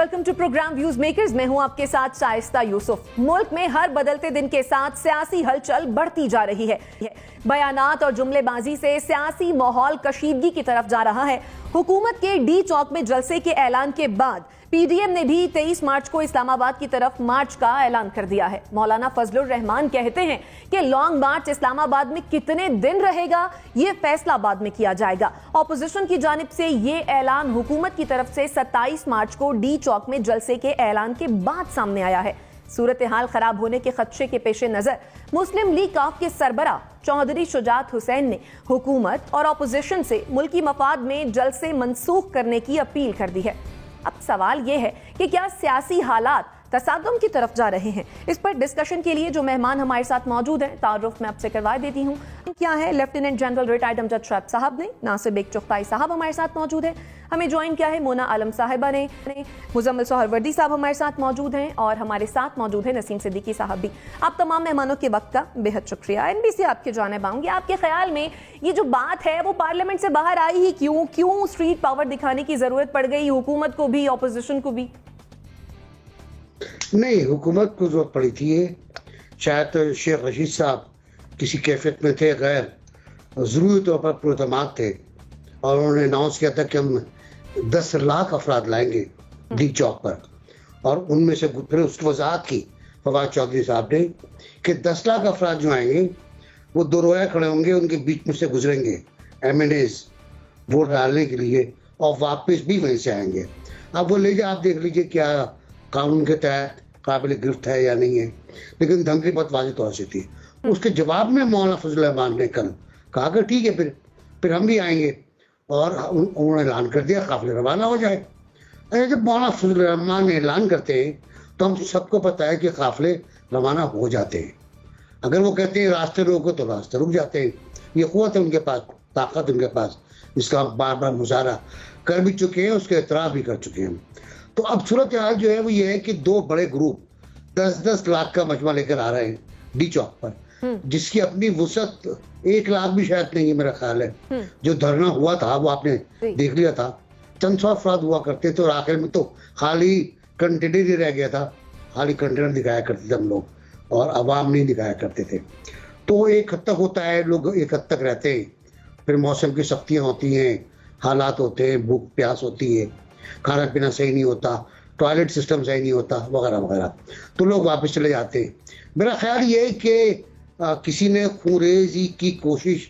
Welcome to programme views makers. मैं हूं आपके साथ शाइस्ता यूसुफ। मुल्क में हर बदलते दिन के साथ सियासी हलचल बढ़ती जा रही है। बयानात और जुमलेबाजी से सियासी माहौल कशीदगी की तरफ जा रहा है। हुकूमत के डी चौक में जलसे के ऐलान के बाद पीडीएम ने भी 23 मार्च को इस्लामाबाद की तरफ मार्च का ऐलान कर दिया है। मौलाना फजलुर रहमान कहते हैं कि लॉन्ग मार्च इस्लामाबाद में कितने दिन रहेगा ये फैसला बाद में किया जाएगा। ऑपोजिशन की जानिब से ये ऐलान हुकूमत की तरफ से 27 मार्च को डी चौक में जलसे के ऐलान के बाद सामने आया है। सूरत हाल खराब होने के खदशे के पेश नजर मुस्लिम लीग काफ के सरबरा चौधरी शुजात हुसैन ने हुकूमत और ऑपोजिशन से मुल्की मफाद में जलसे मनसूख करने की अपील कर दी है। अब सवाल यह है कि क्या सियासी हालात तसादुम की तरफ जा रहे हैं। इस पर डिस्कशन के लिए जो मेहमान हमारे साथ मौजूद हैं, तारुफ मैं आपसे करवा देती हूँ। क्या है lieutenant general retired Amjad Shoaib साहब ने, नासिर बेग चुगताई साहब हमारे साथ मौजूद है, हमें ज्वाइन किया है मोना आलम साहिबा ने, मुजम्मिल सोहरवर्दी साहब हमारे साथ मौजूद हैं और हमारे साथ मौजूद है नसीम सिद्दीकी साहब भी। आप तमाम मेहमानों के वक्त का बेहद शुक्रिया। एनबीसी आपके जानिब आऊंगी। आपके ख्याल में ये जो बात है वो पार्लियामेंट से बाहर आई ही क्यों स्ट्रीट पावर दिखाने की जरूरत पड़ गई हुकूमत को भी ऑपोजिशन को भी? नहीं, हुकूमत को जरूरत पड़ी थी। शायद शेख रशीद साहब किसी कैफियत में थे, गैर ज़रूरी तौर पर पुरतमाद थे और उन्होंने अनाउंस किया था कि हम 10 लाख अफराद लाएंगे डी चौक पर। और उनमें से फिर उसकी वजाहत की फवाद चौधरी साहब ने कि 10 लाख अफराद जो आएंगे वो दो रोया खड़े होंगे, उनके बीच में से गुजरेंगे MNAs वोट डालने के लिए और वापस भी वहीं से आएंगे। अब वो लीजिए, आप देख लीजिए क्या कानून के तहत काबिल गिरफ्त है या नहीं है, लेकिन धमकी बहुत वाज़ेह तौर से थी। उसके जवाब में मौलाना फजलुर रहमान ने कल कहा कि ठीक है, फिर हम भी आएंगे और उन्होंने ऐलान कर दिया काफिले रवाना हो जाए। अरे जब मौलाना फजलुर रहमान ने ऐलान करते हैं तो हम सबको पता है कि काफिले रवाना हो जाते हैं। अगर वो कहते हैं रास्ते रोको तो रास्ते रुक जाते हैं। ये क़ुव्वत है उनके पास, ताकत उनके पास, जिसका बार बार मुजाहरा कर भी चुके हैं, उसके एतराफ़ भी कर चुके हैं। तो अब सूरत हाल जो है वो ये है कि दो बड़े ग्रुप 10-10 लाख का मजमा लेकर आ रहे हैं डी चौक पर, जिसकी अपनी वुसअत 1 लाख भी शायद नहीं है मेरा ख्याल है। जो धरना हुआ था वो आपने देख लिया था, चंद सौ अफराद हुआ करते थे और आखिर में तो खाली कंटेनर ही रह गया था। खाली कंटेनर दिखाया करते थे हम लोग और अवाम नहीं दिखाया करते थे। तो एक हद तक होता है, लोग एक हद तक रहते हैं, फिर मौसम की सख्तियाँ होती हैं, हालात होते हैं, भूख प्यास होती है, खाना पीना सही नहीं होता, टॉयलेट सिस्टम सही नहीं होता, वगैरह वगैरह, तो लोग वापस चले जाते हैं। मेरा ख्याल ये है कि किसी ने खूनरेजी की कोशिश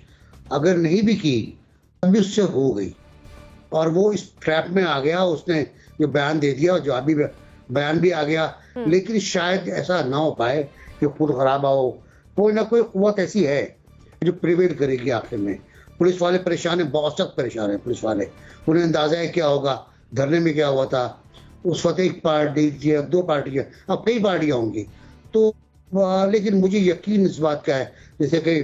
अगर नहीं भी की तभी उससे हो गई और वो इस ट्रैप में आ गया। उसने जो बयान दे दिया और जवाबी बयान भी आ गया, लेकिन शायद ऐसा ना हो पाए कि खून खराबा हो। कोई ना कोई क़ुव्वत ऐसी है जो प्रिवेल करेगी आखिर में। पुलिस वाले परेशान हैं, बहुत सख्त परेशान हैं पुलिस वाले। उन्हें अंदाजा है क्या होगा, धरने में क्या हुआ था उस वक्त, एक पार्टी थी, अब 2 पार्टियां, अब कई पार्टियां होंगी। तो लेकिन मुझे यकीन इस बात का है, जैसे कि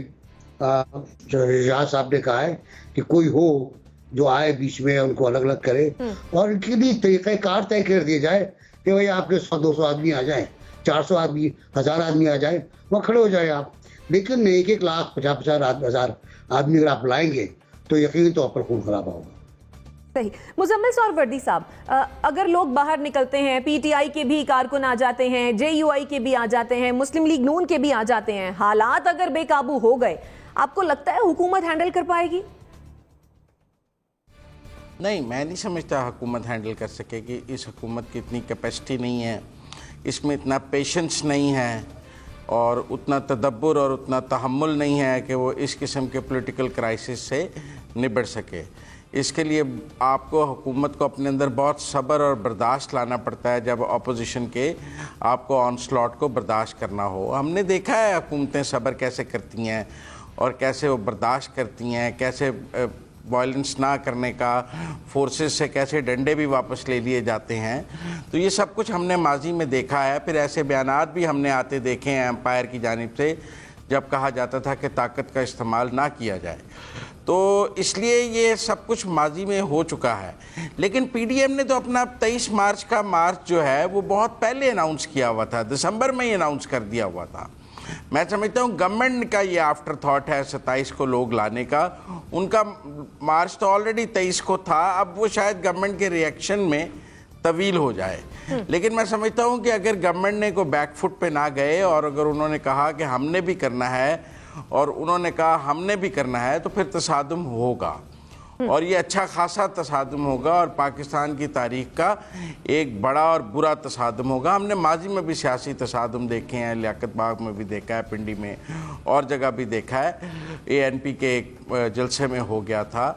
शाह साहब ने कहा है कि कोई हो जो आए बीच में, उनको अलग अलग करे और इनके लिए तरीक़ाकार तय कर दिया जाए कि भाई आपके 100-200 आदमी आ जाए, 400 आदमी, 1000 आदमी आ जाए, वहाँ खड़े हो जाए आप। लेकिन 1-1 लाख 50-50 आदमी अगर आप लाएंगे तो यकीनी तौर पर खून खराबा होगा। सही। मुजम्मिल सोहरवर्दी साहब, अगर लोग बाहर निकलते हैं, पीटीआई के भी कारकुन आ जाते हैं, JUI के भी आ जाते हैं, मुस्लिम लीग नून के भी आ जाते हैं, हालात अगर बेकाबू हो गए, आपको लगता है हुकूमत हैंडल कर पाएगी? नहीं, मैं नहीं समझता हुकूमत हैंडल कर सकेगी। इस हुकूमत की इतनी कैपेसिटी नहीं है, इसमें इतना पेशेंस नहीं है और उतना तदब्बर और उतना तहम्मुल नहीं है कि वो इस किस्म के पॉलिटिकल क्राइसिस से निपट सके। इसके लिए आपको हुकूमत को अपने अंदर बहुत सब्र और बर्दाश्त लाना पड़ता है जब अपोजिशन के आपको ऑनस्लॉट को बर्दाश्त करना हो। हमने देखा है हुकूमतें सब्र कैसे करती हैं और कैसे वो बर्दाश्त करती हैं, कैसे वायलेंस ना करने का, फोर्सेस से कैसे डंडे भी वापस ले लिए जाते हैं। तो ये सब कुछ हमने माजी में देखा है। फिर ऐसे बयानात भी हमने आते देखे हैं एम्पायर की जानिब से, जब कहा जाता था कि ताकत का इस्तेमाल ना किया जाए। तो इसलिए ये सब कुछ माजी में हो चुका है। लेकिन पीडीएम ने तो अपना 23 मार्च का मार्च जो है वो बहुत पहले अनाउंस किया हुआ था, दिसंबर में ही अनाउंस कर दिया हुआ था। मैं समझता हूँ गवर्नमेंट का ये आफ्टर थॉट है 27 को लोग लाने का। उनका मार्च तो ऑलरेडी 23 को था, अब वो शायद गवर्नमेंट के रिएक्शन में तवील हो जाए। लेकिन मैं समझता हूँ कि अगर गवर्नमेंट ने कोई बैकफुट पे ना गए और अगर उन्होंने कहा कि हमने भी करना है और उन्होंने कहा हमने भी करना है, तो फिर तसादुम होगा और ये अच्छा खासा तसादुम होगा और पाकिस्तान की तारीख का एक बड़ा और बुरा तसादुम होगा। हमने माजी में भी सियासी तसादुम देखे हैं, लियाकत बाग में भी देखा है, पिंडी में और जगह भी देखा है, ANP के एक जलसे में हो गया था।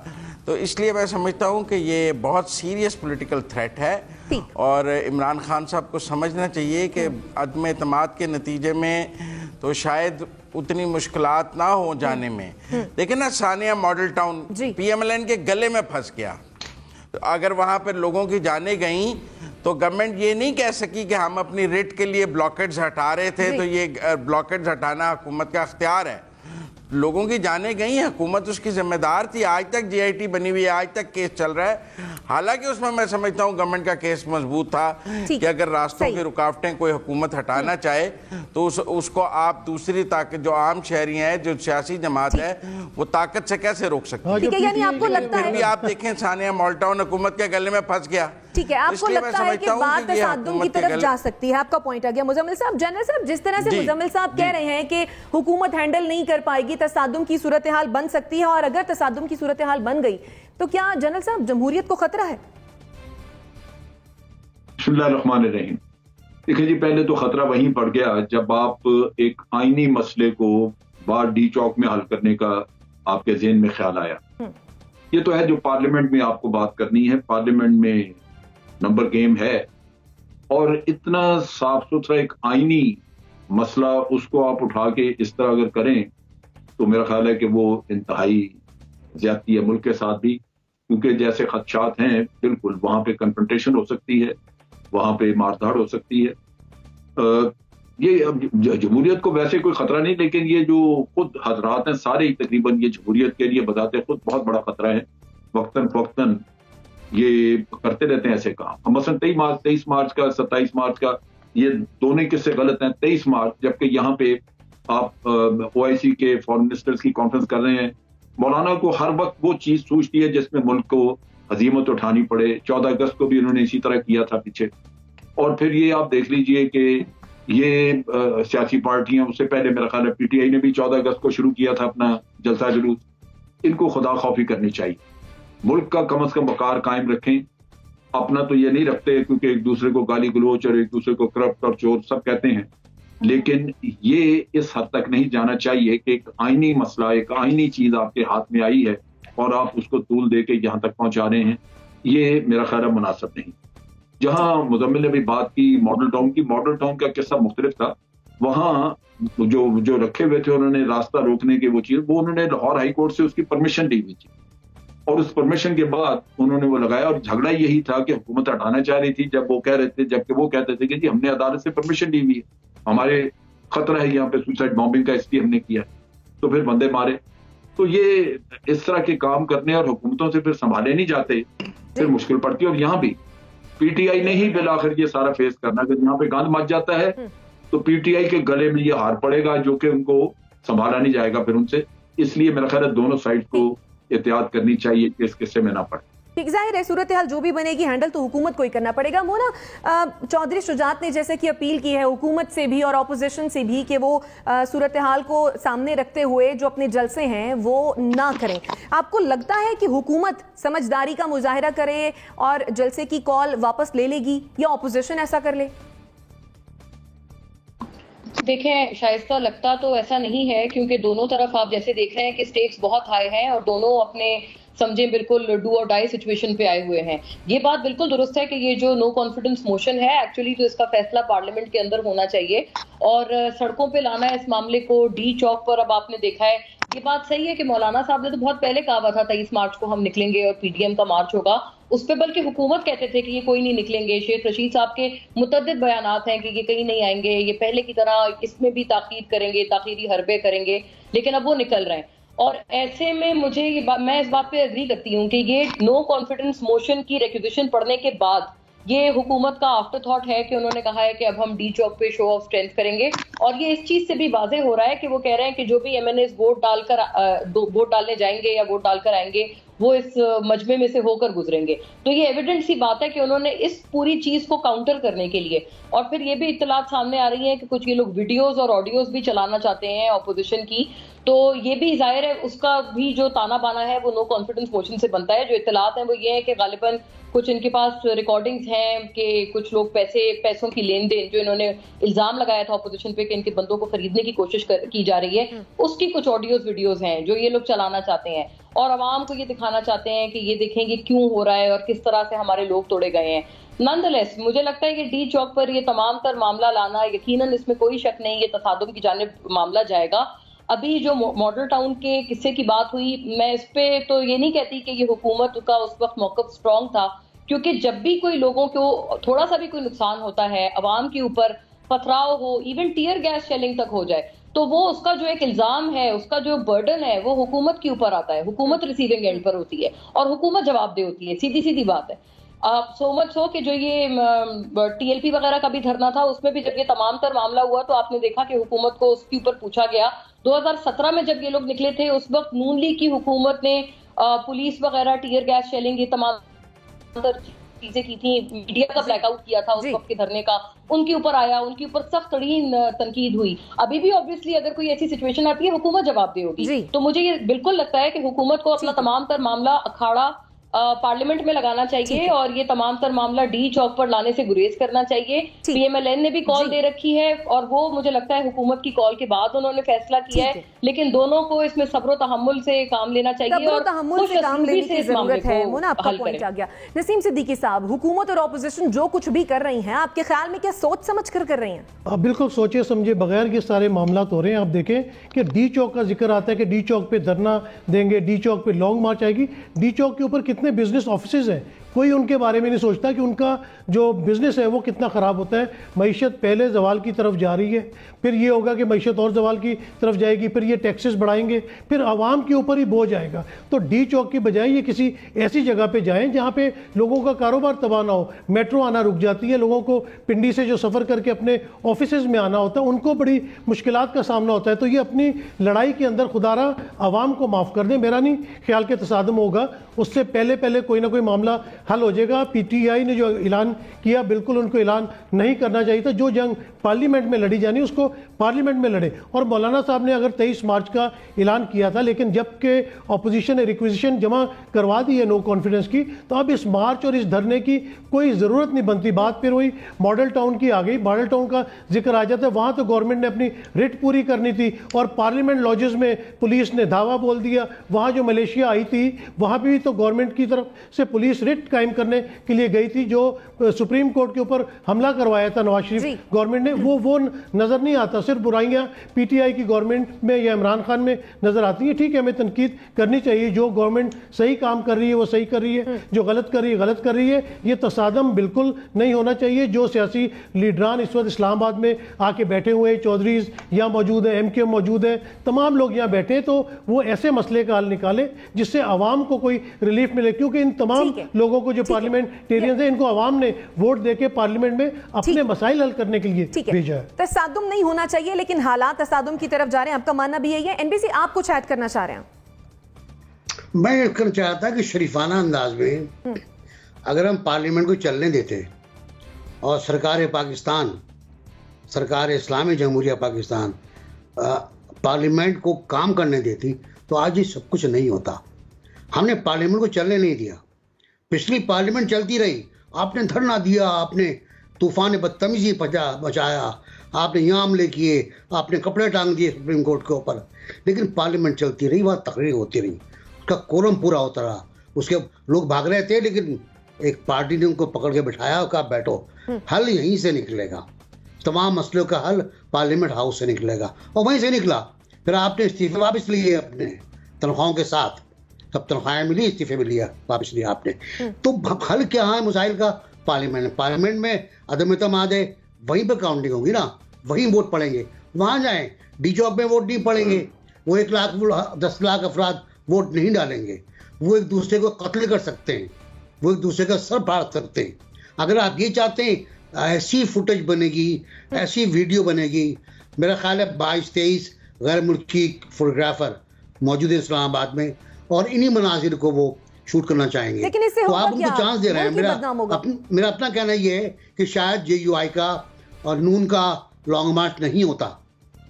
तो इसलिए मैं समझता हूँ कि ये बहुत सीरियस पॉलिटिकल थ्रेट है और इमरान खान साहब को समझना चाहिए कि अदम एतमाद के नतीजे में तो शायद उतनी मुश्किलात ना हो जाने में। देखिए ना, सानिया मॉडल टाउन PMLN के गले में फंस गया। तो अगर वहाँ पर लोगों की जाने गई तो गवर्नमेंट ये नहीं कह सकी कि हम अपनी रिट के लिए ब्लॉकेट्स हटा रहे थे, तो ये ब्लॉकेट्स हटाना हुकूमत का अख्तियार है। लोगों की जाने गई, हुकूमत उसकी जिम्मेदार थी। आज तक GIT बनी हुई है, आज तक केस चल रहा है। हालांकि उसमें मैं समझता हूँ गवर्नमेंट का केस मजबूत था कि अगर रास्तों की रुकावटें कोई हुकूमत हटाना चाहे तो उसको आप दूसरी ताकत, जो आम शहरी हैं, जो सियासी जमात है, वो ताकत से कैसे रोक सकते हैं। ठीक है, यानी आपको लगता है भी आप देखें सानिया मॉडल टाउन हुकूमत के गले में फंस गया। ठीक है, आपको लगता है कि बात तसादुम की तरफ जा सकती है। आपका पॉइंट आ गया। मुजम्मिल साहब, जनरल साहब, जिस तरह से मुजम्मिल साहब कह रहे हैं कि हुकूमत हैंडल नहीं कर पाएगी, तसादुम की सूरत हाल बन सकती है, और अगर तसादुम की सूरत हाल बन गई तो क्या जनरल साहब जमहूरियत को खतरा है? बिस्मिल्लाहिर्रहमानिर्रहीम। देखिए जी, पहले तो खतरा वहीं पड़ गया जब आप एक आईनी मसले को बार डी चौक में हल करने का आपके ज़हन में ख्याल आया। ये तो है जो पार्लियामेंट में आपको बात करनी है, पार्लियामेंट में नंबर गेम है, और इतना साफ सुथरा एक आईनी मसला उसको आप उठा के इस तरह अगर करें तो मेरा ख्याल है कि वो इंतहाई ज्यादती है मुल्क के साथ भी, क्योंकि जैसे खदशात हैं बिल्कुल वहां पे कन्फ्रंटेशन हो सकती है, वहां पे मारधाड़ हो सकती है। ये जमहूरियत को वैसे कोई खतरा नहीं, लेकिन ये जो खुद हजरात हैं सारे ही तकरीबन ये जमहूरियत के लिए बताते खुद बहुत बड़ा खतरा है। वक्तन फवक्तन ये करते रहते हैं ऐसे काम। मसलन 23 मार्च का 27 मार्च का ये दोनों किस्से गलत हैं। 23 मार्च जबकि यहाँ पे आप OIC के फॉरेन मिनिस्टर्स की कॉन्फ्रेंस कर रहे हैं, मौलाना को हर वक्त वो चीज सूझती है जिसमें मुल्क को हजीमत उठानी पड़े। 14 अगस्त को भी उन्होंने इसी तरह किया था पीछे। और फिर ये आप देख लीजिए कि ये सियासी पार्टियां, उससे पहले मेरा ख्याल है PTI ने भी 14 अगस्त को शुरू किया था अपना जलसा जुलूस। इनको खुदा खौफी करनी चाहिए, मुल्क का कम अज कम वकार कायम रखें। अपना तो ये नहीं रखते क्योंकि एक दूसरे को गाली गलोच और एक दूसरे को करप्ट और चोर सब कहते हैं, लेकिन ये इस हद तक नहीं जाना चाहिए कि एक आईनी मसला, एक आईनी चीज आपके हाथ में आई है और आप उसको तूल दे के यहाँ तक पहुंचा रहे हैं। ये मेरा ख्याल है मुनासिब नहीं। जहां मुजम्मिल ने भी बात की मॉडल टाउन की, मॉडल टाउन का किस्सा मुख्तलिफ था। वहां जो रखे हुए थे उन्होंने रास्ता रोकने के वो चीज, वो उन्होंने लाहौर हाई कोर्ट से उसकी परमिशन ली हुई थी और उस परमिशन के बाद उन्होंने वो लगाया। और झगड़ा यही था कि हुकूमत हटाना चाह रही थी, जब वो कह रहे थे, जबकि वो कहते थे कि जी हमने अदालत से परमिशन ली हुई है, हमारे खतरा है यहाँ पे सुसाइड बॉम्बिंग का, इसलिए हमने किया। तो फिर बंदे मारे। तो ये इस तरह के काम करने और हुकूमतों से फिर संभाले नहीं जाते, फिर मुश्किल पड़ती है। और यहाँ भी PTI ने ही बिल आखिर ये सारा फेस करना। अगर यहाँ पे गंद मच जाता है तो PTI के गले में ये हार पड़ेगा, जो कि उनको संभाला नहीं जाएगा फिर उनसे। इसलिए मेरा ख्याल है दोनों साइड को एहतियात करनी चाहिए कि इस किस्से में ना पड़े। ठीक, जाहिर है सूरत हाल जो भी बनेगी हैंडल तो हुकूमत को ही करना पड़ेगा। मोना, चौधरी शुजात ने जैसे कि अपील की है हुकूमत से भी और ऑपोजिशन से भी कि वो सूरत हाल को सामने रखते हुए जो अपने जलसे हैं वो ना करें। आपको लगता है कि हुकूमत समझदारी का मुजाहिरा करे और जलसे की कॉल वापस ले लेगी या ऑपोजिशन ऐसा कर ले? देखें शाइस्ता, लगता तो ऐसा नहीं है, क्योंकि दोनों तरफ आप जैसे देख रहे हैं कि स्टेक्स बहुत हाई हैं और दोनों अपने समझे बिल्कुल डू और डाई सिचुएशन पे आए हुए हैं। ये बात बिल्कुल दुरुस्त है कि ये जो नो कॉन्फिडेंस मोशन है एक्चुअली तो इसका फैसला पार्लियामेंट के अंदर होना चाहिए और सड़कों पे लाना है इस मामले को। डी चौक पर अब आपने देखा है, ये बात सही है कि मौलाना साहब ने तो बहुत पहले कहा हुआ था 23 मार्च को हम निकलेंगे और PDM का मार्च होगा, उस पर बल्कि हुकूमत कहते थे कि ये कोई नहीं निकलेंगे। शेख रशीद साहब के मुतअद्दिद बयानात हैं कि ये कहीं नहीं आएंगे, ये पहले की तरह इसमें भी ताकीद करेंगे, ताकीदी हरबे करेंगे, लेकिन अब वो निकल रहे हैं। और ऐसे में मुझे मैं इस बात पे एग्री करती हूँ कि ये नो कॉन्फिडेंस मोशन की रिक्विजिशन पढ़ने के बाद ये हुकूमत का आफ्टर थॉट है कि उन्होंने कहा है कि अब हम डी चौक पे शो ऑफ स्ट्रेंथ करेंगे। और ये इस चीज से भी वाजे हो रहा है कि वो कह रहे हैं कि जो भी MNAs वोट डालने जाएंगे या वोट डालकर आएंगे वो इस मजमे में से होकर गुजरेंगे। तो ये एविडेंट सी बात है कि उन्होंने इस पूरी चीज को काउंटर करने के लिए, और फिर ये भी इत्तलात सामने आ रही है कि कुछ ये लोग वीडियोस और ऑडियोज भी चलाना चाहते हैं ऑपोजिशन की, तो ये भी जाहिर है उसका भी जो ताना बाना है वो नो कॉन्फिडेंस मोशन से बनता है। जो इत्तलात हैं वो ये है कि गालिबन कुछ इनके पास रिकॉर्डिंग्स हैं कि कुछ लोग पैसों की लेन देन, जो इन्होंने इल्जाम लगाया था ऑपोजिशन पे कि इनके बंदों को खरीदने की कोशिश की जा रही है, उसकी कुछ ऑडियोज वीडियोज हैं जो ये लोग चलाना चाहते हैं और आवाम को ये दिखाना चाहते हैं कि ये देखेंगे क्यों हो रहा है और किस तरह से हमारे लोग तोड़े गए हैं। नॉनदलेस मुझे लगता है कि डी चौक पर ये तमाम तर मामला लाना, यकीनन इसमें कोई शक नहीं, ये तसादुम की जानिब मामला जाएगा। अभी जो मॉडल टाउन के किस्से की बात हुई, मैं इस पे तो ये नहीं कहती कि ये हुकूमत का उस वक्त मौक़िफ़ स्ट्रॉन्ग था, क्योंकि जब भी कोई लोगों को थोड़ा सा भी कोई नुकसान होता है, अवाम के ऊपर पथराव हो, इवन टीयर गैस शेलिंग तक हो जाए, तो वो उसका जो एक इल्जाम है, उसका जो बर्डन है, वो हुकूमत के ऊपर आता है। हुकूमत रिसीविंग एंड पर होती है और हुकूमत जवाबदेह होती है, सीधी सीधी बात है। सो मच हो कि जो ये TLP वगैरह का भी धरना था, उसमें भी जब ये तमाम तर मामला हुआ तो आपने देखा कि हुकूमत को उसके ऊपर पूछा गया। 2017 में जब ये लोग निकले थे, उस वक्त नून लीग की हुकूमत ने पुलिस वगैरह, टीयर गैस शेलिंग, ये तमाम चीजें की थी, मीडिया का ब्लैकआउट किया था उस वक्त के धरने का, उनके ऊपर आया, उनके ऊपर सख्त तरीन तनकीद हुई। अभी भी ऑब्वियसली अगर कोई ऐसी सिचुएशन आती है, हुकूमत जवाबदेह होगी। तो मुझे ये बिल्कुल लगता है कि हुकूमत को अपना तमाम तर मामला अखाड़ा पार्लियामेंट में लगाना चाहिए और ये तमाम तर मामला डी चौक पर लाने से गुरेज करना चाहिए। PMLN ने भी कॉल दे रखी है और वो मुझे लगता है हुकूमत की कॉल के बाद उन्होंने फैसला किया है, लेकिन दोनों को इसमें सब्र तहम्मुल से काम लेना चाहिए और तहम्मुल से काम लेने की जरूरत है। मोना, आपका पॉइंट आ गया। नसीम सिद्दीकी साहब, हुकूमत और ऑपोजिशन जो कुछ भी कर रही हैं, आपके ख्याल में क्या सोच समझ कर रही हैं? आप बिल्कुल सोचे समझे बगैर ये सारे मामला हो रहे हैं। आप देखें कि डी चौक का जिक्र आता है कि डी चौक पे धरना देंगे, डी चौक पे लॉन्ग मार्च आएगी। डी चौक के ऊपर कितने बिजनेस ऑफिस है, कोई उनके बारे में नहीं सोचता कि उनका जो बिजनेस है वो कितना ख़राब होता है। मईशत पहले जवाल की तरफ जा रही है, फिर ये होगा कि मईशत और जवाल की तरफ जाएगी, फिर ये टैक्सेस बढ़ाएंगे, फिर आवाम के ऊपर ही बोझ आएगा। तो डी चौक की बजाय ये किसी ऐसी जगह पे जाएं जहाँ पे लोगों का कारोबार तबाह ना हो। मेट्रो आना रुक जाती है, लोगों को पिंडी से जो सफ़र करके अपने ऑफिस में आना होता है उनको बड़ी मुश्किलात का सामना होता है। तो ये अपनी लड़ाई के अंदर खुदारा आवाम को माफ़ कर दें। मेरा नहीं ख्याल के तसादम होगा, उससे पहले कोई ना कोई मामला हल हो जाएगा। PTI ने जो ऐलान किया, बिल्कुल उनको ऐलान नहीं करना चाहिए था। जो जंग पार्लियामेंट में लड़ी जानी उसको पार्लियामेंट में लड़े। और मौलाना साहब ने अगर 23 मार्च का ऐलान किया था, लेकिन जबकि अपोजिशन ने रिक्वेजिशन जमा करवा दी है नो कॉन्फिडेंस की, तो अब इस मार्च और इस धरने की कोई ज़रूरत नहीं बनती। बात फिर वही मॉडल टाउन की आ गई। मॉडल टाउन का जिक्र आ जाता है, वहाँ तो गवर्नमेंट ने अपनी रिट पूरी करनी थी और पार्लियामेंट लॉजेस में पुलिस ने धावा बोल दिया। वहाँ जो मलेशिया आई थी वहाँ पर भी तो गवर्नमेंट की तरफ से पुलिस रिट कायम करने के लिए गई थी। जो सुप्रीम कोर्ट के ऊपर हमला करवाया था नवाज शरीफ गवर्नमेंट ने, वो नजर नहीं आता। सिर्फ बुराइयां PTI की गवर्नमेंट में या इमरान खान में नजर आती है। ठीक है, हमें तनकीद करनी चाहिए, जो गवर्नमेंट सही काम कर रही है वो सही कर रही है, जो गलत कर रही है गलत कर रही है। ये तसादम बिल्कुल नहीं होना चाहिए। जो सियासी लीडरान इस वक्त इस्लामाबाद में आके बैठे हुए, चौधरीज यहाँ मौजूद है, MKM मौजूद है, तमाम लोग यहाँ बैठे हैं, तो वो ऐसे मसले का हल निकाले जिससे आवाम को कोई रिलीफ मिले। क्योंकि इन तमाम लोगों को जो पार्लियामेंटेरियंस है, इनको आवाम ने वोट देके पार्लियामेंट में अपने मसाइल हल करने के लिए भेजा है। तसादुम नहीं होना चाहिए, लेकिन हालात तसादुम की तरफ जा रहे हैं, आपका मानना भी यही है? NBC, आप कुछ ऐड करना चाह रहे हैं? मैं ये कहना चाहता कि शरीफाना अंदाज में अगर हम पार्लियामेंट को चलने देते और सरकार पाकिस्तान, सरकार इस्लामी जमहूरिया पाकिस्तान पार्लियामेंट को काम करने देती, तो आज ये सब कुछ नहीं होता। हमने पार्लियामेंट को चलने नहीं दिया। पिछली पार्लियामेंट चलती रही, आपने धरना दिया, आपने तूफान बदतमीजी बचाया, आपने यहाँ हमले किए, आपने कपड़े टांग दिए सुप्रीम कोर्ट के ऊपर, लेकिन पार्लियामेंट चलती रही, वहाँ तकरीर होती रही, उसका कोरम पूरा होता रहा। उसके लोग भाग रहे थे, लेकिन एक पार्टी ने उनको पकड़ के बिठाया, कहा बैठो, हल यहीं से निकलेगा, तमाम मसलों का हल पार्लियामेंट हाउस से निकलेगा। और वहीं से निकला। फिर आपने इस्तीफे वापस लिए अपने तनख्वाहों के साथ, सब तनख्वाहें मिली, इस्तीफे भी लिया, वापस लिया आपने। तो हल क्या है मसाइल का? पार्लियामेंट में अदम इत्मीनान है, वहीं पर काउंटिंग होगी ना, वहीं वोट पड़ेंगे। वहाँ जाएं, डी चौक में वोट नहीं पड़ेंगे, वो 1 लाख 10 लाख अफराद वोट नहीं डालेंगे, वो एक दूसरे को कत्ल कर सकते हैं, वो एक दूसरे का सर फाड़ सकते हैं। अगर आप ये चाहते हैं ऐसी फुटेज बनेगी, ऐसी वीडियो बनेगी, मेरा ख्याल है 22-23 गैर मुल्की फोटोग्राफर मौजूद है इस्लामाबाद में, और इन्हीं मनाजिर को वो शूट करना चाहेंगे, लेकिन इससे तो होगा आप उनको क्या? चांस दे रहे हैं। मुल्क ही बदनाम होगा। मेरा अपना कहना ये है कि शायद JUI का और नून का लॉन्ग मार्च नहीं होता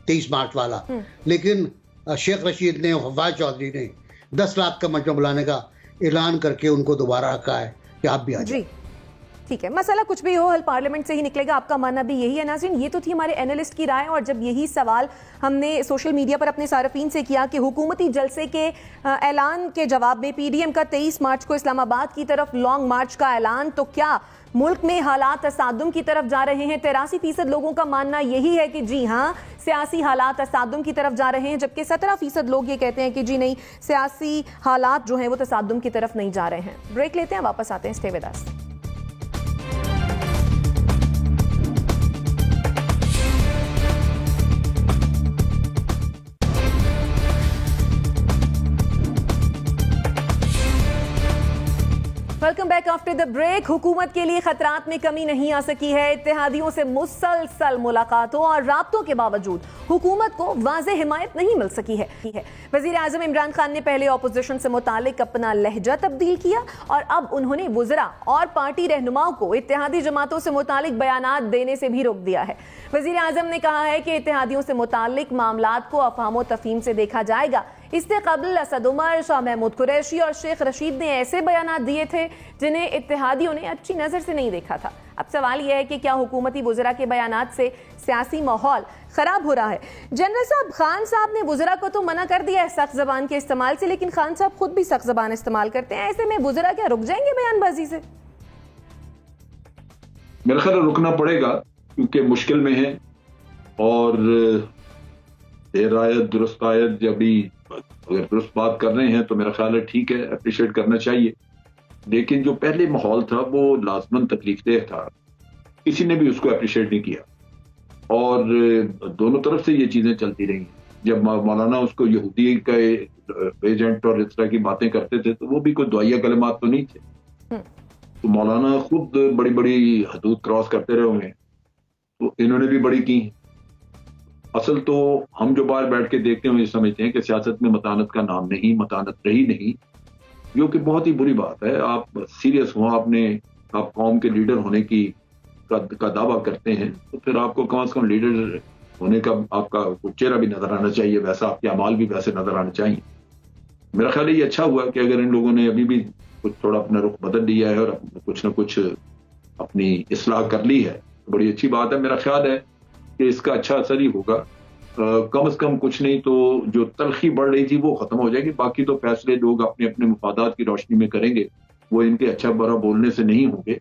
23 मार्च वाला, लेकिन शेख रशीद ने और फवाद चौधरी ने 10 लाख का मजमा बुलाने का ऐलान करके उनको दोबारा रखा है कि आप भी आ जाइए। ठीक है, मसला कुछ भी हो हल पार्लियामेंट से ही निकलेगा, आपका मानना भी यही है। नाज़रीन, ये तो थी हमारे एनालिस्ट की राय, और जब यही सवाल हमने सोशल मीडिया पर अपने सारफीन से किया कि हुकूमती जलसे के ऐलान के जवाब में PDM का 23 मार्च को इस्लामाबाद की तरफ लॉन्ग मार्च का ऐलान, तो क्या मुल्क में हालात तसादुम की तरफ जा रहे हैं? 83% लोगों का मानना यही है कि जी हाँ, सियासी हालात तसादुम की तरफ जा रहे हैं, जबकि 17% लोग ये कहते हैं कि जी नहीं, सियासी हालात जो हैं वो तसादुम की तरफ नहीं जा रहे हैं। ब्रेक लेते हैं, वापस आते हैं, stay with us. Welcome back after the break. हुकूमत के लिए खतरात में कमी नहीं आ सकी है। इत्तेहादियों से मुसलसल मुलाकातों और राब्तों के बावजूद हुकूमत को वाज़ेह हिमायत नहीं मिल सकी है। वज़ीर आज़म इमरान खान ने पहले ऑपोजिशन से मुतालिक अपना लहजा तब्दील किया और अब उन्होंने वुज़रा और पार्टी रहनुमाओं को इत्तेहादी जमातों से मुतालिक बयानात देने से भी रोक दिया है। वज़ीर आज़म ने कहा है कि इत्तेहादियों से मुतालिक मामलात को अफ़हाम तफ़हीम से देखा जाएगा। इससे कबल असद उमर, शाह महमूद कुरैशी और शेख रशीद ने ऐसे बयानात दिए थे जिन्हें इत्तेहादियों ने अच्छी नज़र से नहीं देखा था। अब सवाल यह है कि क्या हुकूमती वुज़रा के बयानात से सियासी माहौल खराब हो रहा है? जनरल साहब, खान साहब ने वुज़रा को तो मना कर दिया है सख्त ज़बान के इस्तेमाल से, लेकिन खान साहब खुद भी सख्त ज़बान इस्तेमाल करते हैं। ऐसे में वुज़रा क्या रुक जाएंगे बयानबाजी से? मेरा ख्याल रुकना पड़ेगा, क्योंकि मुश्किल में है और देर आयत दुरुस्त आयत। जब भी अगर दुरुस्त बात कर रहे हैं तो मेरा ख्याल है ठीक है, अप्रिशिएट करना चाहिए, लेकिन जो पहले माहौल था वो लाजमन तकलीफदेह था, किसी ने भी उसको अप्रिशिएट नहीं किया और दोनों तरफ से ये चीजें चलती रही। जब मौलाना उसको यहूदी का एजेंट और इस तरह की बातें करते थे तो वो भी कोई दुआया कलमात तो नहीं थे, तो मौलाना खुद बड़ी बड़ी हदूद क्रॉस करते रहे होंगे, तो इन्होंने भी बड़ी की। असल तो हम जो बाहर बैठ के देखते हैं ये समझते हैं कि सियासत में मतानत का नाम नहीं, मतानत रही नहीं, जो कि बहुत ही बुरी बात है। आप सीरियस हो, आप कौम के लीडर होने का दावा करते हैं, तो फिर आपको कम से कम लीडर होने का आपका चेहरा भी नजर आना चाहिए, वैसा आपके अमाल भी वैसे नजर आने चाहिए। मेरा ख्याल है ये अच्छा हुआ कि अगर इन लोगों ने अभी भी कुछ थोड़ा अपना रुख बदल लिया है और कुछ ना कुछ अपनी इस्लाह कर ली है, तो बड़ी अच्छी बात है। मेरा ख्याल है कि इसका अच्छा असर ही होगा। कम से कम कुछ नहीं तो जो तलखी बढ़ रही थी वो खत्म हो जाएगी। बाकी तो फैसले लोग अपने अपने मफादात की रोशनी में करेंगे, वो इनके अच्छा बुरा बोलने से नहीं होंगे।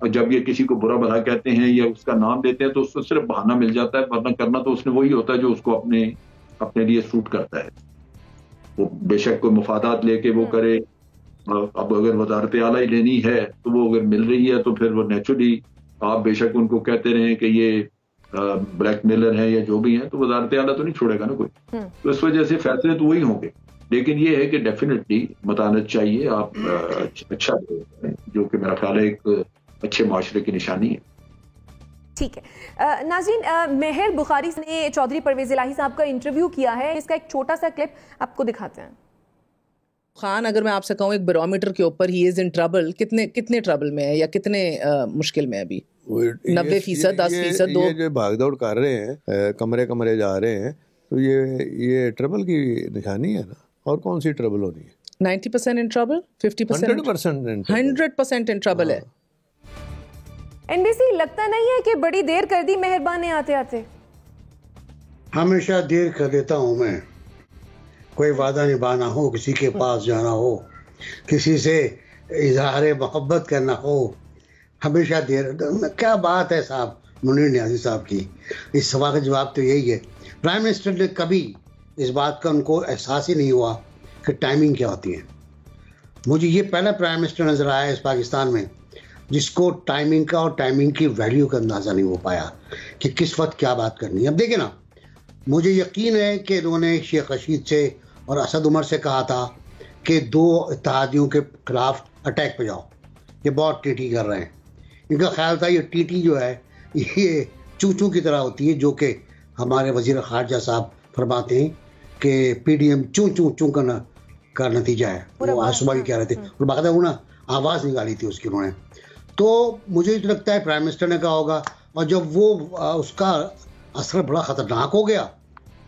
और जब ये किसी को बुरा भला कहते हैं या उसका नाम देते हैं तो उसको सिर्फ बहाना मिल जाता है, वरना करना तो उसने वही होता है जो उसको अपने लिए सूट करता है। वो बेशक कोई मफादात लेके वो करे। अब अगर वजारत आला ही लेनी है तो वो अगर मिल रही है तो फिर वो नेचुरली आप बेशक उनको कहते रहे कि ये ब्लैकमेलर है या जो भी है, तो वजारत आला तो नहीं छोड़ेगा ना कोई। तो इस वजह से फैसले तो वही होंगे, लेकिन ये है कि डेफिनेटली मतानत चाहिए। आप अच्छा जो कि मेरा ख्याल है एक अच्छे माशरे की निशानी है। ठीक है नाज़रीन, मेहर बुखारी ने चौधरी परवेज इलाही साहब का इंटरव्यू किया है, इसका एक छोटा सा क्लिप आपको दिखाते हैं। खान, अगर मैं आपसे कहूँ एक बैरोमीटर के ऊपर ही इज इन ट्रबल, कितने ट्रबल में है या कितने मुश्किल में है अभी? 90%, 10%, ये जो भागदौड़ कर रहे हैं, कमरे कमरे जा रहे हैं, तो ये ट्रबल की निशानी है ना। और कौन सी ट्रबल होनी है? 90% इन ट्रबल, 50%, 100% इन ट्रबल है। एनबीसी लगता नहीं है कि बड़ी देर कर दी मेहरबान आते आते? हमेशा देर कर देता हूं मैं। कोई वादा निभाना हो, किसी के पास जाना हो, किसी से इजहार मोहब्बत करना हो, हमेशा देर। क्या बात है साहब मुनीर न्याजी साहब की। इस सवाल का जवाब तो यही है, प्राइम मिनिस्टर ने कभी इस बात का उनको एहसास ही नहीं हुआ कि टाइमिंग क्या होती है। मुझे ये पहला प्राइम मिनिस्टर नजर आया इस पाकिस्तान में जिसको टाइमिंग का और टाइमिंग की वैल्यू का अंदाज़ा नहीं हो पाया कि किस वक्त क्या बात करनी है। अब देखिए ना, मुझे यकीन है कि इन्होंने शेख रशीद से और असद उमर से कहा था कि 2 इत्तेहादियों के खिलाफ अटैक पे जाओ, ये बहुत टीटी कर रहे हैं। इनका ख्याल था ये टीटी जो है ये चूचू की तरह होती है, जो कि हमारे वज़ीर ख़ारजा साहब फरमाते हैं कि PDM चू चू चू करना का नतीजा है। वो आज सुबह ही कह रहे थे और बाकायदा वो ना आवाज़ निकाली थी उसकी उन्होंने। तो मुझे तो लगता है प्राइम मिनिस्टर ने कहा होगा, और जब वो उसका असर बड़ा ख़तरनाक हो गया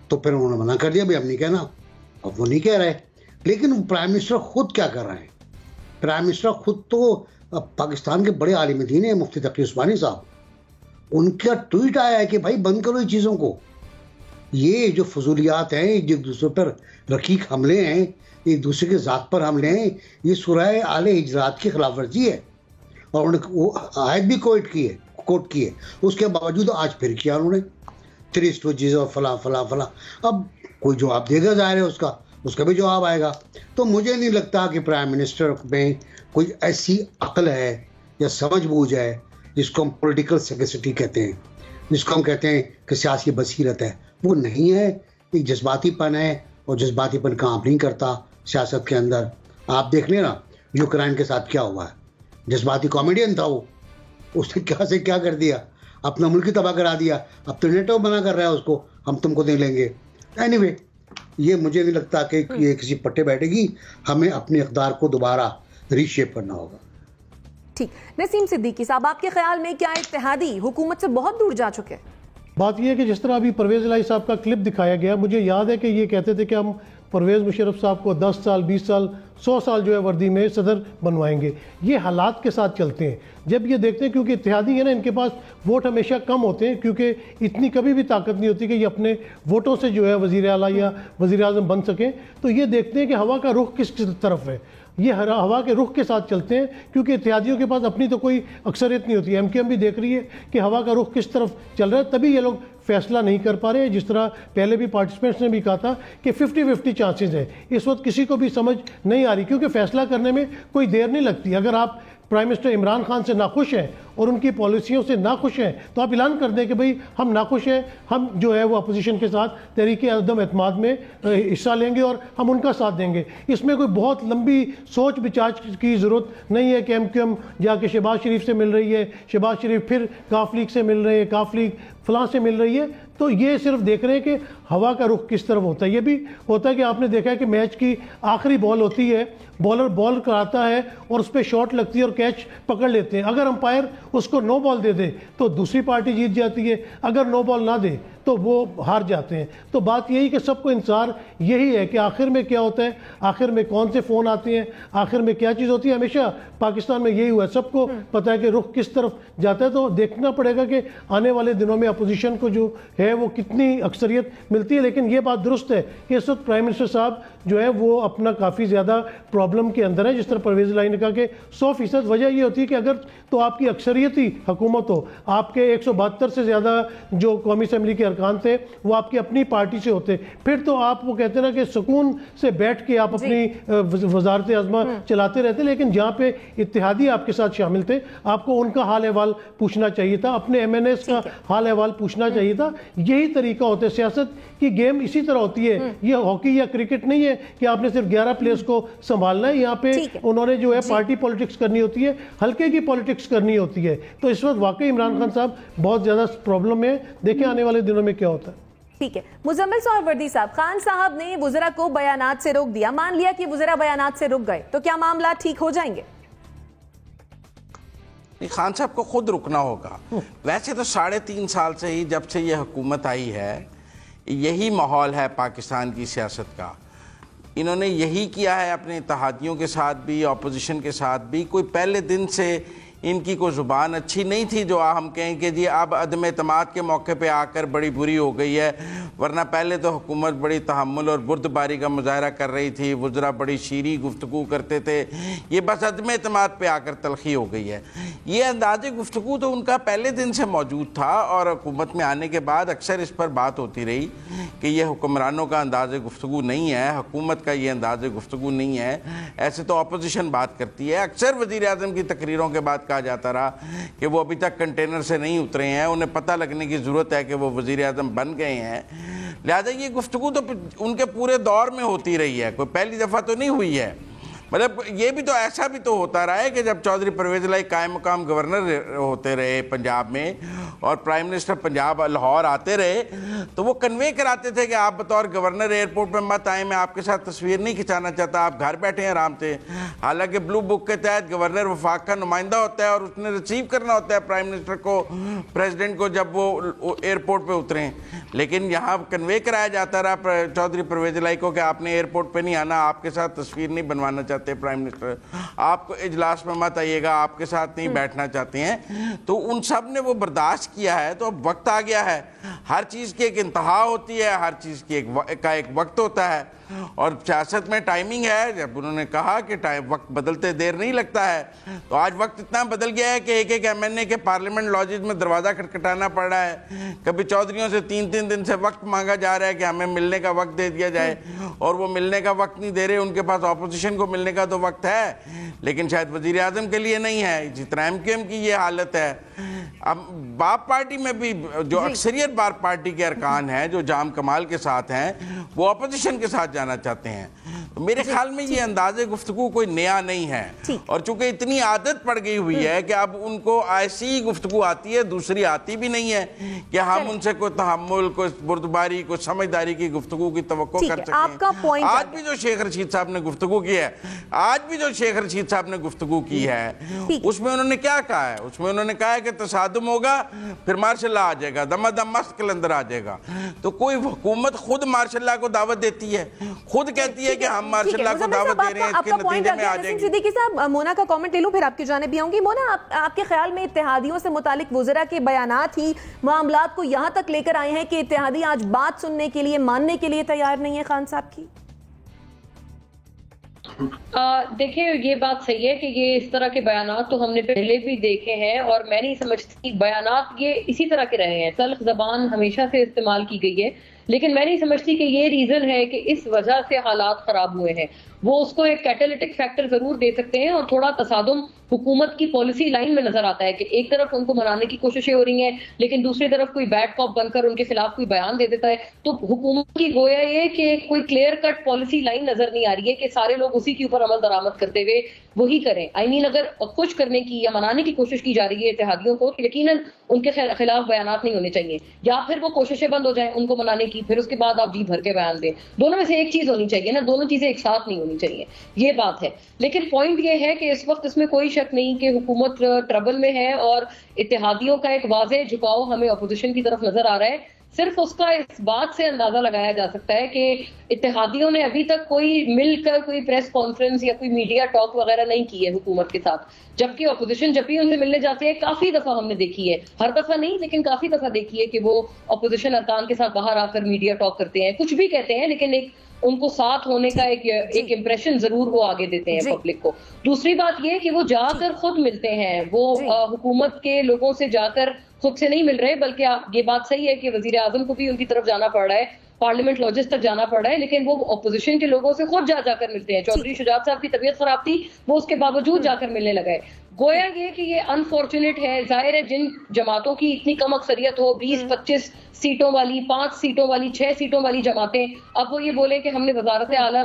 तो फिर उन्होंने मना कर दिया, भाई अब नहीं कहना। अब वो नहीं कह रहे, लेकिन प्राइम मिनिस्टर खुद क्या कर रहे हैं? प्राइम मिनिस्टर खुद तो पाकिस्तान के बड़े आलिम दीन है, मुफ्ती तकी उस्मानी साहब, उनका ट्वीट आया है कि भाई बंद करो ये चीज़ों को। ये जो फजूलियात हैं, एक दूसरे पर रकीक हमले हैं, एक दूसरे के ज़ात पर हमले हैं, ये सूरह आले हिजरात की खिलाफ वर्जी है। और उन्होंने वो आयत भी कोट की है, उसके बावजूद आज फिर किया उन्होंने 3 स्टोरेज और फला फला फला। अब कोई जवाब देगा, जाहिर है उसका भी जवाब आएगा। तो मुझे नहीं लगता कि प्राइम मिनिस्टर में कोई ऐसी अक्ल है या समझ बूझ है जिसको हम पॉलिटिकल सेगेसिटी कहते हैं, जिसको हम कहते हैं कि सियासी बसीरत है, वो नहीं है। एक जज्बातीपन है, और जज्बातीपन काम नहीं करता सियासत के अंदर। आप देख लेना यूक्रेन के साथ क्या हुआ है, जज्बाती कॉमेडियन था वो, उसने क्या से क्या कर दिया, अपना मुल्क ही तबाह करा दिया। अब तो नेटो मना कर रहा है उसको, हम तुमको दे लेंगे। एनीवे, ये मुझे नहीं लगता कि ये किसी पट्टे बैठेगी। हमें अपने इक़्तिदार को दोबारा रीशेप करना होगा। ठीक, नसीम सिद्दीकी साहब, आपके ख्याल में क्या इत्तेहादी हुकूमत से बहुत दूर जा चुके? बात यह है कि जिस तरह अभी परवेज़ इलाही साहब का क्लिप दिखाया गया, मुझे याद है कि ये कहते थे कि हम परवेज़ मुशर्रफ साहब को 10 साल 20 साल 100 साल जो है वर्दी में सदर बनवाएंगे। ये हालात के साथ चलते हैं। जब ये देखते हैं, क्योंकि इत्तेहादी है ना, इनके पास वोट हमेशा कम होते हैं, क्योंकि इतनी कभी भी ताकत नहीं होती कि ये अपने वोटों से जो है वज़ीर आला या वज़ीर आज़म बन सकें। तो ये देखते हैं कि हवा का रुख किस तरफ है, ये हवा के रुख के साथ चलते हैं, क्योंकि इत्तेहादियों के पास अपनी तो कोई अक्सरियत नहीं होती। MKM भी देख रही है कि हवा का रुख किस तरफ चल रहा है, तभी ये लोग फैसला नहीं कर पा रहे हैं। जिस तरह पहले भी पार्टिसिपेंट्स ने भी कहा था कि 50-50 चांसेस है। इस वक्त किसी को भी समझ नहीं आ रही, क्योंकि फैसला करने में कोई देर नहीं लगती। अगर आप प्राइम मिनिस्टर इमरान खान से नाखुश हैं और उनकी पॉलिसियों से नाखुश हैं, तो आप ऐलान कर दें कि भाई हम नाखुश हैं, हम जो है वो अपोजिशन के साथ तहरीक अदम एतमाद में हिस्सा लेंगे और हम उनका साथ देंगे। इसमें कोई बहुत लंबी सोच विचार की ज़रूरत नहीं है कि MKM जाके शहबाज शरीफ से मिल रही है, शहबाज शरीफ फिर काफ लीग से मिल रहे हैं, काफ लीग फलां से मिल रही है। तो ये सिर्फ देख रहे हैं कि हवा का रुख किस तरफ होता है। ये भी होता है कि आपने देखा है कि मैच की आखिरी बॉल होती है, बॉलर बॉल कराता है और उस पर शॉट लगती है और कैच पकड़ लेते हैं। अगर अंपायर उसको नो बॉल दे दे तो दूसरी पार्टी जीत जाती है, अगर नो बॉल ना दे तो वो हार जाते हैं। तो बात यही कि सबको इंतजार यही है कि आखिर में क्या होता है, आखिर में कौन से फ़ोन आते हैं, आखिर में क्या चीज़ होती है। हमेशा पाकिस्तान में यही हुआ है, सबको पता है कि रुख किस तरफ जाता है। तो देखना पड़ेगा कि आने वाले दिनों में अपोजिशन को जो है वो कितनी अक्सरियत मिलती है। लेकिन ये बात दुरुस्त है कि इस वक्त प्राइम मिनिस्टर साहब जो है वो अपना काफ़ी ज़्यादा प्रॉब्लम के अंदर है। जिस तरह परवेज़ इलाही ने कहा कि 100% वजह ये होती है कि अगर तो आपकी अक्सरियती हुकूमत हो, आपके 172 से ज़्यादा जो कौमी असम्बली के अरकान थे वो आपकी अपनी पार्टी से होते, फिर तो आप वो कहते हैं ना कि सुकून से बैठ के आप अपनी वजारत आज़मा चलाते रहते। लेकिन जहाँ पे इत्तेहादी आपके साथ शामिल थे, आपको उनका हाल अहवाल पूछना चाहिए था, अपने MNAs का हाल अहवाल पूछना चाहिए था। यही तरीका होता है, सियासत की गेम इसी तरह होती है। ये हॉकी या क्रिकेट नहीं है कि आपने सिर्फ 11 प्लेयर्स को संभालना है। यहाँ पे उन्होंने जो है पार्टी पॉलिटिक्स करनी होती है, हल्के की पॉलिटिक्स करनी होती है। तो इस वक्त वाकई इमरान खान साहब बहुत ज़्यादा प्रॉब्लम में है। देखें आने वाले दिनों में क्या होता है। ठीक है, मुजम्मिल सोहरावर्दी साहब, खान साहब ने वुज़रा को बयानात से रोक दिया। मान लिया कि वुज़रा बयानात से रुक गए, तो क्या मामला ठीक हो जाएंगे? खान साहब को खुद रुकना होगा। वैसे तो 3.5 साल से ही, जब से ये हुकूमत आई है, यही माहौल है पाकिस्तान की सियासत का। इन्होंने यही किया है अपने इत्तेहादियों के साथ भी, अपोजिशन के साथ भी। कोई पहले दिन से इनकी कोई ज़ुबान अच्छी नहीं थी जो हम कहें कि जी अब अदम एतमाद के मौके पे आकर बड़ी बुरी हो गई है। वरना पहले तो हुकूमत बड़ी तहम्मुल और बुर्दबारी का मुजाहरा कर रही थी, वुज़रा बड़ी शीरी गुफ्तगू करते थे। ये बस अदम एतमाद पे आकर तलखी हो गई है। ये अंदाज़े गुफ्तगू तो उनका पहले दिन से मौजूद था, और हुकूमत में आने के बाद अक्सर इस पर बात होती रही कि यह हुक्मरानों का अंदाज़े गुफ्तगू नहीं है, हुकूमत का ये अंदाज़े गुफ्तगू नहीं है। ऐसे तो अपोजिशन बात करती है। अक्सर वज़ीर आज़म की तकरीरों के बाद कहा जाता रहा कि वो अभी तक कंटेनर से नहीं उतरे हैं, उन्हें पता लगने की ज़रूरत है कि वो वज़ीर आज़म बन गए हैं। लिहाजा ये गुफ्तगू तो उनके पूरे दौर में होती रही है, कोई पहली दफ़ा तो नहीं हुई है। मतलब ये भी तो ऐसा भी तो होता रहा है कि जब चौधरी परवेज इलाही कायम मुकाम गवर्नर होते रहे पंजाब में और प्राइम मिनिस्टर पंजाब लाहौर आते रहे तो वो कन्वे कराते थे कि आप बतौर गवर्नर एयरपोर्ट पे मत आए, मैं आपके साथ तस्वीर नहीं खिंचाना चाहता, आप घर बैठे हैं आराम से। हालांकि ब्लू बुक के तहत गवर्नर वफाक का नुमाइंदा होता है और उसने रिसीव करना होता है प्राइम मिनिस्टर को, प्रेसिडेंट को जब वो एयरपोर्ट पे उतरे। लेकिन यहाँ कन्वे कराया जाता रहा चौधरी परवेज इलाही को कि आपने एयरपोर्ट पे नहीं आना, आपके साथ तस्वीर नहीं बनवाना चाहते प्राइम मिनिस्टर, आपको इजलास में मत आइएगा, आपके साथ नहीं बैठना चाहते हैं। तो उन सब ने वो बर्दाश्त किया है। तो अब वक्त आ गया है, हर चीज़ की एक इंतहा होती है, हर चीज़ की एक वक्त होता है और सियासत में टाइमिंग है। जब उन्होंने कहा कि वक्त बदलते देर नहीं लगता है, तो आज वक्त इतना बदल गया है कि एक एक MNA के पार्लियामेंट लॉजेस में दरवाज़ा खटखटाना पड़ रहा है। कभी चौधरियों से 3-3 दिन से वक्त मांगा जा रहा है कि हमें मिलने का वक्त दे दिया जाए और वो मिलने का वक्त नहीं दे रहे। उनके पास ऑपोजिशन को मिलने का तो वक्त है लेकिन शायद वज़ीर आज़म के लिए नहीं है। इसी तरह MQM की ये हालत है। अब बाप पार्टी में भी जो अक्सरियत बाप पार्टी के अरकान हैं जो जाम कमाल के साथ हैं वो अपोजिशन के साथ जाना चाहते हैं। तो मेरे ख्याल में ये अंदाज़े गुफ्तगू कोई नया नहीं है और चूंकि इतनी आदत पड़ गई हुई है कि अब उनको ऐसी गुफ्तगू आती है, दूसरी आती भी नहीं है कि हम उनसे कोई तहम्मुल, कोई बुर्दबारी, कोई समझदारी की गुफ्तगू की तवक्को कर सकें। आज भी जो शेख रशीद साहब ने गुफ्तगू की है, आज भी जो शेख रशीद साहब ने गुफ्तगू की है उसमें उन्होंने क्या कहा है? उसमें उन्होंने कहा है कि तसादुम होगा फिर मार्शल लॉ आ जाएगा, दमादम मस्त कलंदर आ जाएगा। तो कोई हुकूमत खुद मार्शल लॉ को दावत देती है, खुद कहती है कि हम मार्शल लॉ को दावत दे रहे हैं, इसके नतीजे में आ जाएगी। सिद्दीकी साहब, मोना का कमेंट ले लूं फिर आपकी जानिब भी आऊंगी। मोना, आपके ख्याल में इत्तेहादियों से मुतालिक वज़रा के बयानात ही मामलात को यहां तक लेकर आए हैं कि इत्तेहादी आज बात सुनने के लिए, मानने के लिए तैयार नहीं है खान साहब की? देखिए, ये बात सही है कि ये इस तरह के बयानात तो हमने पहले भी देखे हैं और मैं नहीं समझती बयानात ये इसी तरह के रहे हैं। तल्ख ज़बान हमेशा से इस्तेमाल की गई है लेकिन मैं नहीं समझती कि ये रीजन है कि इस वजह से हालात खराब हुए हैं। वो उसको एक कैटालिटिक फैक्टर जरूर दे सकते हैं और थोड़ा तसादुम हुकूमत की पॉलिसी लाइन में नजर आता है कि एक तरफ उनको मनाने की कोशिशें हो रही हैं लेकिन दूसरी तरफ कोई बैड कॉप बनकर उनके खिलाफ कोई बयान दे देता है। तो हुकूमत की गोया ये कि कोई क्लियर कट पॉलिसी लाइन नजर नहीं आ रही है कि सारे लोग उसी के ऊपर अमल दरामद करते हुए वही करें। आई मीन, अगर कुछ करने की या मनाने की कोशिश की जा रही है इत्तेहादियों को तो यकीनन उनके खिलाफ बयानात नहीं होने चाहिए, या फिर वो कोशिशें बंद हो जाए उनको मनाने की, फिर उसके बाद आप जी भर के बयान दें। दोनों में से एक चीज होनी चाहिए ना, दोनों चीजें एक साथ नहीं होनी चाहिए, ये बात है। लेकिन पॉइंट ये है कि इस वक्त इसमें कोई शक नहीं कि हुकूमत ट्रबल में है और इत्तेहादियों का एक वाज़ेह झुकाव हमें अपोजिशन की तरफ नजर आ रहा है। सिर्फ उसका इस बात से अंदाजा लगाया जा सकता है कि इत्तेहादियों ने अभी तक कोई मिलकर कोई प्रेस कॉन्फ्रेंस या कोई मीडिया टॉक वगैरह नहीं की है हुकूमत के साथ, जबकि अपोजिशन जब भी उनसे मिलने जाते हैं काफी दफा हमने देखी है, हर दफा नहीं लेकिन काफी दफा देखी है कि वो अपोजिशन अरकान के साथ बाहर आकर मीडिया टॉक करते हैं, कुछ भी कहते हैं लेकिन एक उनको साथ होने का एक इम्प्रेशन जरूर वो आगे देते हैं पब्लिक को। दूसरी बात ये कि वो जाकर खुद मिलते हैं, वो हुकूमत के लोगों से जाकर खुद से नहीं मिल रहे, बल्कि ये बात सही है कि वजीर आजम को भी उनकी तरफ जाना पड़ रहा है, पार्लियामेंट लॉजेस तक जाना पड़ रहा है, लेकिन वो अपोजिशन के लोगों से खुद जाकर मिलते हैं। चौधरी शुजात साहब की तबीयत खराब थी, वो उसके बावजूद जाकर मिलने लगे। गोया ये कि ये अनफॉर्चुनेट है। जाहिर है जिन जमातों की इतनी कम अक्सरियत हो, 20-25 सीटों वाली, 5 सीटों वाली, 6 सीटों वाली जमातें, अब वो ये बोले कि हमने वजारत आला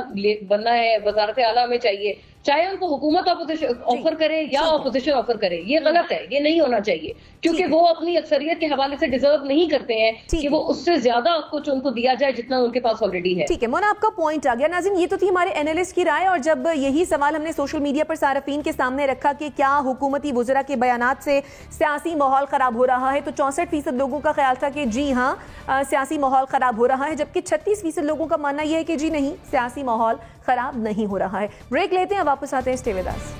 बनना है, वजारत आला में चाहिए, चाहे उनको हुकूमत ऑफर करे या अपोजिशन ऑफर करे, ये गलत है, ये नहीं होना चाहिए क्योंकि वो अपनी अक्सरियत के हवाले से डिजर्व नहीं करते हैं कि वो उससे ज्यादा कुछ उनको दिया जाए जितना उनके पास ऑलरेडी है। ठीक है मोना, आपका पॉइंट आ गया। नाज़रीन, ये तो थी हमारे एनालिस्ट की राय और जब यही सवाल हमने सोशल मीडिया पर सार्फिन के सामने रखा कि क्या हुकूमती वज़रा के बयानात से सियासी माहौल खराब हो रहा है, तो 64% लोगों का ख्याल था कि जी हाँ सियासी माहौल खराब हो रहा है, जबकि 36% लोगों का मानना यह है कि जी नहीं, सियासी माहौल खराब नहीं हो रहा है। ब्रेक लेते हैं, वापस आते हैं, stay with us.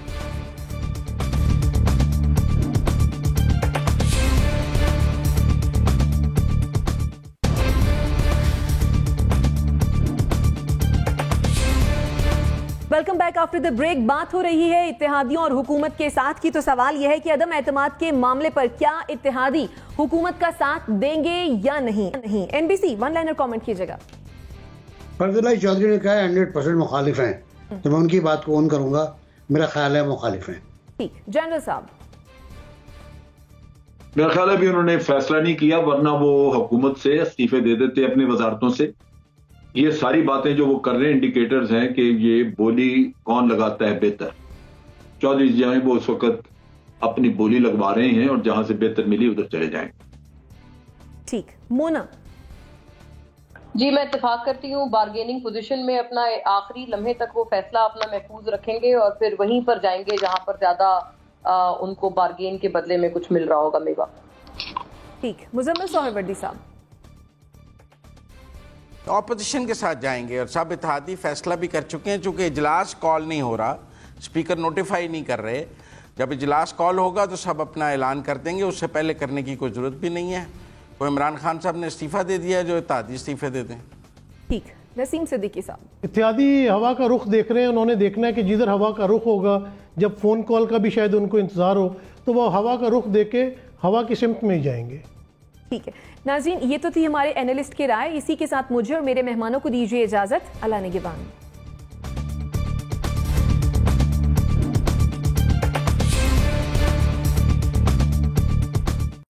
Welcome back after the break. बात हो रही है इत्तेहादियों और हुकूमत के साथ की, तो सवाल यह है कि अदम एतमाद के मामले पर क्या इत्तेहादी हुकूमत का साथ देंगे या नहीं। एनबीसी वन लाइनर कमेंट कीजिएगा। फर्जुल्लाह चौधरी ने कहा 100% मुखालिफ हैं, तो मैं उनकी बात को ऑन करूंगा, मेरा ख्याल है मुखालिफ हैं। जनरल साहब, मेरा ख्याल है भी उन्होंने फैसला नहीं किया, वरना वो हुकूमत से इस्तीफे दे देते अपनी वजारतों से। ये सारी बातें जो वो कर रहे हैं इंडिकेटर्स हैं कि ये बोली कौन लगाता है बेहतर। चौधरी जी वो उस वक्त अपनी बोली लगवा रहे हैं और जहां से बेहतर मिली उधर चले जाएंगे। ठीक, मोना। जी, मैं इत्तेफाक करती हूँ, बार्गेनिंग पोजीशन में अपना आखिरी लम्हे तक वो फैसला अपना महफूज रखेंगे और फिर वहीं पर जाएंगे जहां पर ज्यादा उनको बार्गेन के बदले में कुछ मिल रहा होगा मेवा। ठीक, मुजम्मिल सोहरवर्दी साहब। ऑपोजिशन के साथ जाएंगे और सब इत्तेहादी फैसला भी कर चुके हैं, चूंकि इजलास कॉल नहीं हो रहा, स्पीकर नोटिफाई नहीं कर रहे। जब इजलास कॉल होगा तो सब अपना ऐलान कर देंगे, उससे पहले करने की कोई ज़रूरत भी नहीं है। तो इमरान खान साहब ने इस्तीफ़ा दे दिया है, जो इत्तेहादी इस्तीफ़े दे दें। ठीक, नसीम सिद्दीकी साहब। इत्तेहादी हवा का रुख देख रहे हैं, उन्होंने देखना है कि जिधर हवा का रुख होगा, जब फ़ोन कॉल का भी शायद उनको इंतज़ार हो, तो वो हवा का रुख देख के हवा की सिमत में ही जाएंगे। ठीक है नाज़रीन, ये तो थी हमारे एनालिस्ट की राय। इसी के साथ मुझे और मेरे मेहमानों को दीजिए इजाज़त। अल्लाह निगहबान।